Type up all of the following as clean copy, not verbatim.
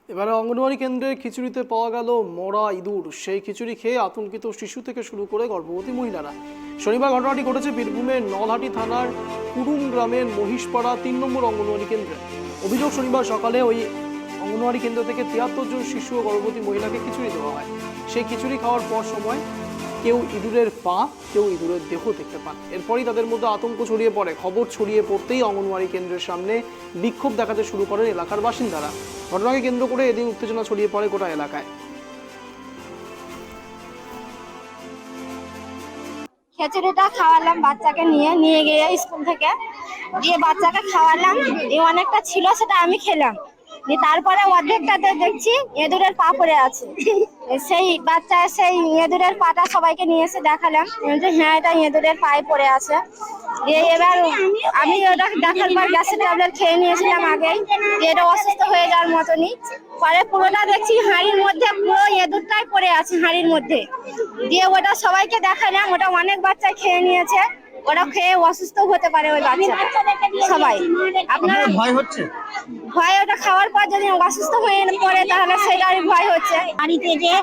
এবারে অঙ্গনওয়াড়ি কেন্দ্রে খিচুড়িতে পাওয়া গেল মরা ইঁদুর। সেই খিচুড়ি খেয়ে আতঙ্কিত শিশু থেকে শুরু করে গর্ভবতী মহিলারা। শনিবার ঘটনাটি ঘটেছে বীরভূমের নলহাটি থানার কুড়ুম গ্রামের মহিষপাড়া ৩ নম্বর অঙ্গনওয়াড়ি কেন্দ্রে। অভিযোগ, শনিবার সকালে ওই অঙ্গনওয়াড়ি কেন্দ্র থেকে ৭৩ জন শিশু ও গর্ভবতী মহিলাকে খিচুড়ি দেওয়া হয়। সেই খিচুড়ি খাওয়ার পর সময় কেউ ইঁদুরের পা, কেউ ইঁদুরের দেহ দেখতে পান। এরপরই তাদের মধ্যে আতঙ্ক ছড়িয়ে পড়ে। খবর ছড়িয়ে পড়তেই অঙ্গনওয়াড়ি কেন্দ্রের সামনে বিক্ষোভ দেখাতে শুরু করেন এলাকার বাসিন্দারা। ঘটনাকে কেন্দ্র করে এদিন উত্তেজনা ছড়িয়ে পড়ে গোটা এলাকায়। খিচুড়িটা খাওয়ালাম বাচ্চাকে নিয়ে গিয়ে স্কুল থেকে, দিয়ে বাচ্চাকে খাওয়ালাম, দিয়ে অনেকটা ছিল সেটা আমি খেলাম। দিয়ে তারপরে অর্ধেকটাতে দেখছি ইঁদুরের পা পড়ে আছে। সেই বাচ্চা সেই ইঁদুরের পাটা সবাইকে নিয়ে এসে দেখালাম যে হ্যাঁ এটা ইঁদুরের পায়ে পড়ে আছে। দিয়ে এবার আমি ওটা দেখার পর গ্যাসের ট্যাবলেট খেয়ে নিয়েছিলাম আগেই, দিয়ে এটা অসুস্থ হয়ে যাওয়ার মতনই। পরে পুরোটা দেখছি হাঁড়ির মধ্যে পুরো ইঁদুরটাই পড়ে আছে হাঁড়ির মধ্যে। দিয়ে ওটা সবাইকে দেখালাম, ওটা অনেক বাচ্চা খেয়ে নিয়েছে, ওরা খেয়ে অসুস্থ হতে পারে ওই বাচ্চা সবাই। আপনার ভয় হচ্ছে? ভয় ওটা খাওয়ার পর যদি অসুস্থ হয়ে পড়ে তাহলে সেটারই ভয় হচ্ছে। বাড়িতে যে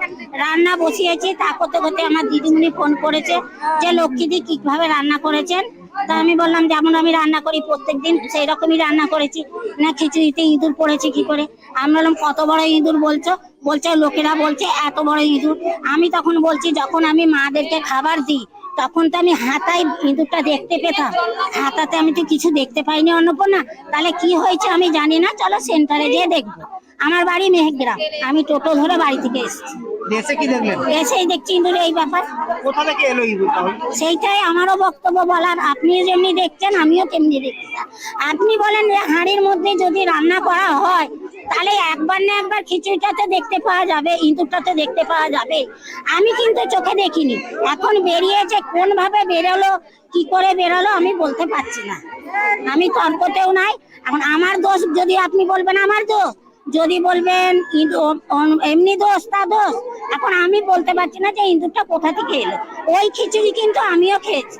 রান্না বসিয়েছি তা করতে করতে আমার দিদিমণি ফোন করেছে যে লক্ষ্মীদি কিভাবে রান্না করেছেন। তা আমি বললাম যেমন আমি রান্না করি প্রত্যেকদিন সেই রকমই রান্না করেছি। না খিচুড়িতে ইঁদুর পড়েছে কি করে? আমি বললাম কত বড় ইঁদুর বলছো? বলছে লোকেরা বলছে এত বড় ইঁদুর। আমি তখন বলছি যখন আমি মাদেরকে খাবার দিই তখন তো আমি হাতায় ইঁদুরটা দেখতে পেতাম, হাতাতে আমি তো কিছু দেখতে পাইনি অন্নপূর্ণা। তাহলে কি হয়েছে আমি জানি না, চলো সেন্টারে গিয়ে দেখবো। আমার বাড়ি মেহেরগ্রাম, আমি টোটো ধরে বাড়ি থেকে এসেছি। দেশে কি দেখলেন? এসেই দেখছি ইঁদুর এই ব্যাপার। কোথা থেকে এলো ইঁদুর তাহলে? সেইটাই আমারও বক্তব্য বলার, আপনি যেমনি দেখছেন আমিও তেমনি দেখছি। আপনি বলেন যে হাঁড়ির মধ্যে যদি রান্না করা হয় তাহলে একবার না একবার খিচুড়িটাতে দেখতে পাওয়া যাবে, ইঁদুরটাতে দেখতে পাওয়া যাবে। আমি কিন্তু চোখে দেখিনি, এখন বেরিয়েছে কোন ভাবে বেরোলো কি করে বেরোলো আমি বলতে পারছি না। আমি তর্কতেও নাই। এখন আমার দোষ যদি আপনি বলবেন আমার দোষ, যদি বলবেন এমনি দোষ তা দোষ। এখন আমি বলতে পারছি না যে ইঁদুরটা কোথা থেকে এলো। ওই খিচুড়ি কিন্তু আমিও খেয়েছি।